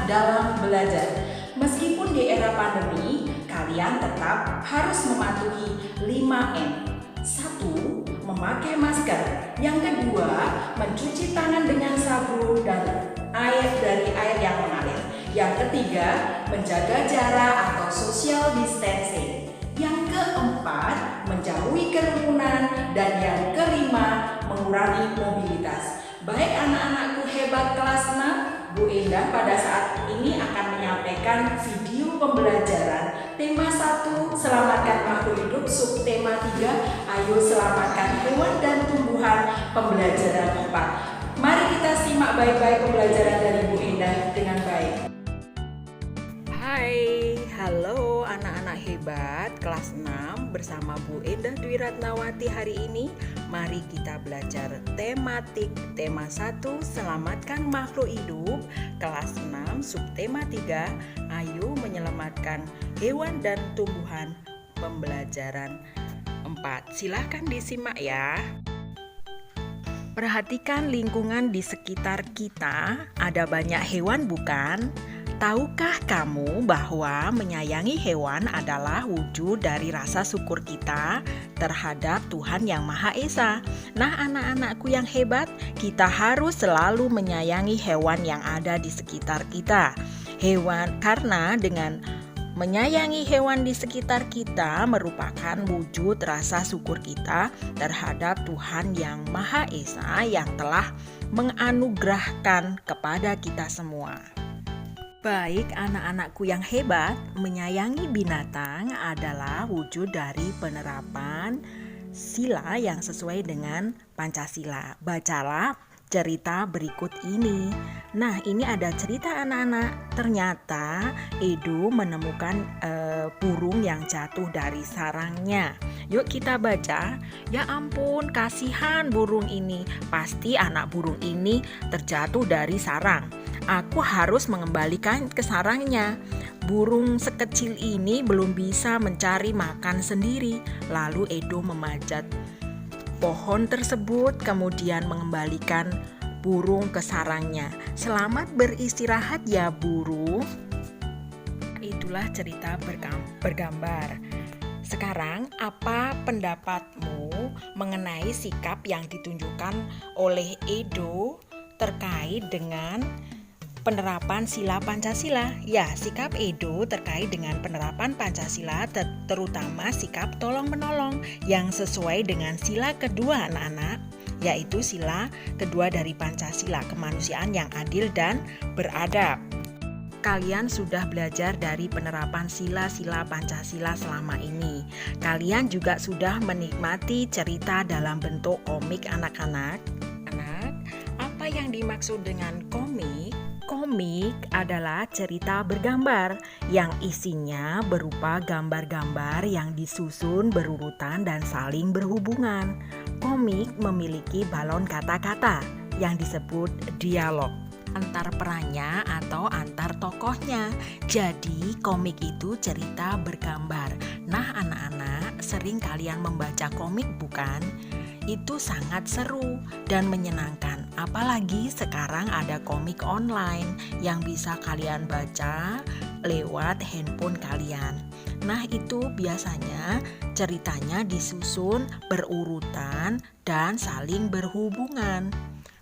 dalam belajar. Meskipun di era pandemi, kalian tetap harus mematuhi 5M. 1. Memakai masker. Yang kedua, mencuci tangan dengan sabun dan air dari air yang mengalir. Yang ketiga, menjaga jarak atau social distancing. Yang keempat, menjauhi kerumunan. Dan yang kelima, mengurangi mobilitas. Baik anak-anakku hebat kelas 6, Bu Endah pada saat ini akan menyampaikan video pembelajaran tema 1, selamatkan makhluk hidup, subtema 3, ayo selamatkan hewan dan tumbuhan, pembelajaran 4. Mari kita simak baik-baik pembelajaran dari Bu Endah dengan baik. Hai, halo anak-anak hebat kelas 6 bersama Bu Endah Dwi Ratnawati hari ini. Mari kita belajar tematik tema 1, selamatkan makhluk hidup, kelas 6, subtema 3, ayo menyelamatkan hewan dan tumbuhan, pembelajaran 4. Silahkan disimak ya. Perhatikan lingkungan di sekitar kita, ada banyak hewan bukan? Tahukah kamu bahwa menyayangi hewan adalah wujud dari rasa syukur kita terhadap Tuhan Yang Maha Esa? Nah, anak-anakku yang hebat, kita harus selalu menyayangi hewan yang ada di sekitar kita. Karena dengan menyayangi hewan di sekitar kita merupakan wujud rasa syukur kita terhadap Tuhan Yang Maha Esa yang telah menganugerahkan kepada kita semua. Baik anak-anakku yang hebat, menyayangi binatang adalah wujud dari penerapan sila yang sesuai dengan Pancasila. Bacalah cerita berikut ini. Nah, ini ada cerita anak-anak. Ternyata Edo menemukan burung yang jatuh dari sarangnya. Yuk kita baca. Ya ampun, kasihan burung ini. Pasti anak burung ini terjatuh dari sarang. Aku harus mengembalikan ke sarangnya. Burung sekecil ini belum bisa mencari makan sendiri. Lalu Edo memanjat pohon tersebut, kemudian mengembalikan burung ke sarangnya. Selamat beristirahat ya burung. Itulah cerita bergambar. Sekarang, apa pendapatmu mengenai sikap yang ditunjukkan oleh Edo terkait dengan penerapan sila Pancasila? Ya, sikap Edo terkait dengan penerapan Pancasila terutama sikap tolong-menolong yang sesuai dengan sila kedua anak-anak, yaitu sila kedua dari Pancasila, kemanusiaan yang adil dan beradab. Kalian sudah belajar dari penerapan sila-sila Pancasila selama ini. Kalian juga sudah menikmati cerita dalam bentuk komik anak-anak. Apa yang dimaksud dengan komik? Komik adalah cerita bergambar yang isinya berupa gambar-gambar yang disusun berurutan dan saling berhubungan. Komik memiliki balon kata-kata yang disebut dialog antar perannya atau antar tokohnya. Jadi komik itu cerita bergambar. Nah anak-anak, sering kalian membaca komik bukan? Itu sangat seru dan menyenangkan. Apalagi sekarang ada komik online yang bisa kalian baca lewat handphone kalian. Nah itu biasanya ceritanya disusun berurutan dan saling berhubungan.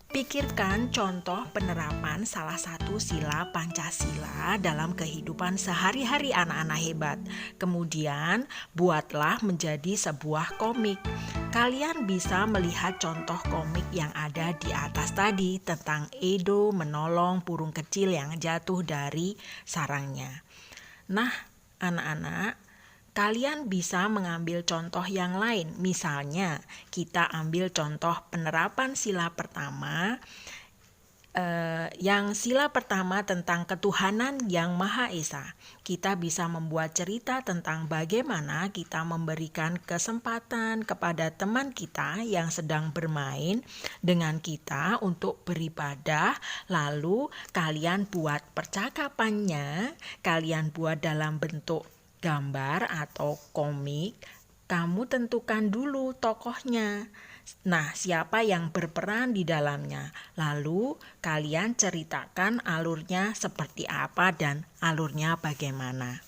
Pikirkan contoh penerapan salah satu sila Pancasila dalam kehidupan sehari-hari anak-anak hebat. Kemudian buatlah menjadi sebuah komik. Kalian bisa melihat contoh komik yang ada di atas tadi tentang Edo menolong burung kecil yang jatuh dari sarangnya. Nah, anak-anak, kalian bisa mengambil contoh yang lain. Misalnya, kita ambil contoh penerapan sila pertama, yang sila pertama tentang ketuhanan Yang Maha Esa. Kita bisa membuat cerita tentang bagaimana kita memberikan kesempatan kepada teman kita yang sedang bermain dengan kita untuk beribadah. Lalu kalian buat percakapannya, kalian buat dalam bentuk gambar atau komik. Kamu tentukan dulu tokohnya. Nah, siapa yang berperan di dalamnya? Lalu kalian ceritakan alurnya seperti apa dan alurnya bagaimana.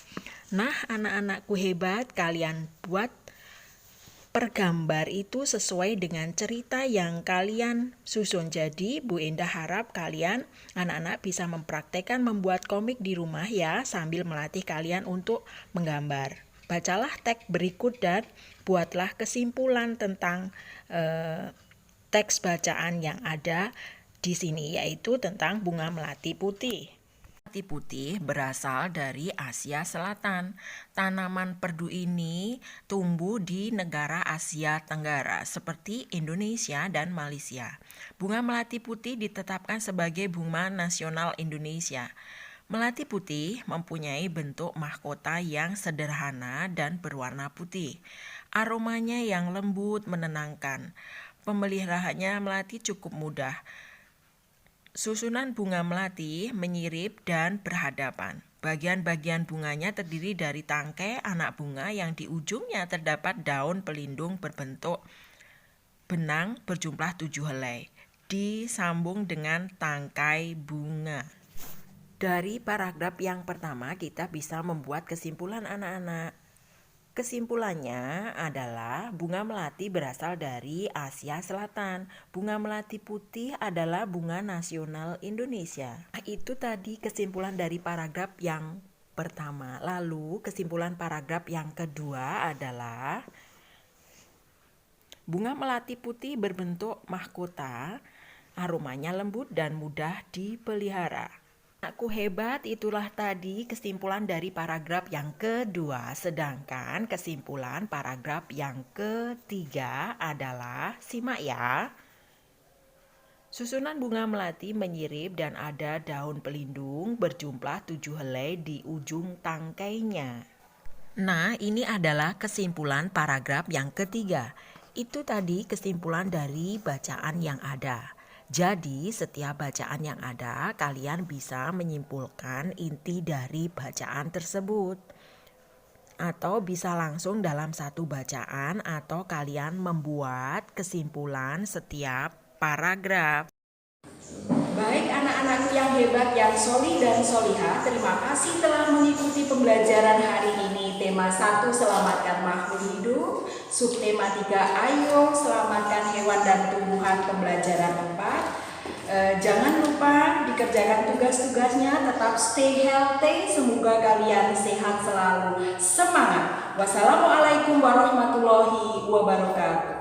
Nah, anak-anakku hebat, kalian buat per gambar itu sesuai dengan cerita yang kalian susun. Jadi, Bu Endah harap kalian anak-anak bisa mempraktekkan membuat komik di rumah ya, sambil melatih kalian untuk menggambar. Bacalah teks berikut dan buatlah kesimpulan tentang teks bacaan yang ada di sini, yaitu tentang bunga melati putih. Melati putih berasal dari Asia Selatan. Tanaman perdu ini tumbuh di negara Asia Tenggara seperti Indonesia dan Malaysia. Bunga melati putih ditetapkan sebagai bunga nasional Indonesia. Melati putih mempunyai bentuk mahkota yang sederhana dan berwarna putih. Aromanya yang lembut menenangkan. Pemeliharaannya melati cukup mudah. Susunan bunga melati menyirip dan berhadapan. Bagian-bagian bunganya terdiri dari tangkai anak bunga yang di ujungnya terdapat daun pelindung berbentuk benang berjumlah 7 helai, disambung dengan tangkai bunga. Dari paragraf yang pertama kita bisa membuat kesimpulan anak-anak. Kesimpulannya adalah bunga melati berasal dari Asia Selatan. Bunga melati putih adalah bunga nasional Indonesia. Itu tadi kesimpulan dari paragraf yang pertama. Lalu kesimpulan paragraf yang kedua adalah bunga melati putih berbentuk mahkota, aromanya lembut dan mudah dipelihara. Aku hebat, itulah tadi kesimpulan dari paragraf yang kedua. Sedangkan kesimpulan paragraf yang ketiga adalah, simak ya. Susunan bunga melati menyirip dan ada daun pelindung berjumlah 7 helai di ujung tangkainya. Nah, ini adalah kesimpulan paragraf yang ketiga. Itu tadi kesimpulan dari bacaan yang ada. Jadi, setiap bacaan yang ada, kalian bisa menyimpulkan inti dari bacaan tersebut. Atau bisa langsung dalam satu bacaan, atau kalian membuat kesimpulan setiap paragraf. Baik anak-anakku yang hebat, yang solih dan solihah, terima kasih telah mengikuti pembelajaran hari ini. Tema 1, selamatkan makhluk hidup. Subtema 3, ayo selamatkan hewan dan tumbuhan. Pembelajaran 4, jangan lupa dikerjakan tugas-tugasnya, tetap stay healthy. Semoga kalian sehat selalu. Semangat. Wassalamualaikum warahmatullahi wabarakatuh.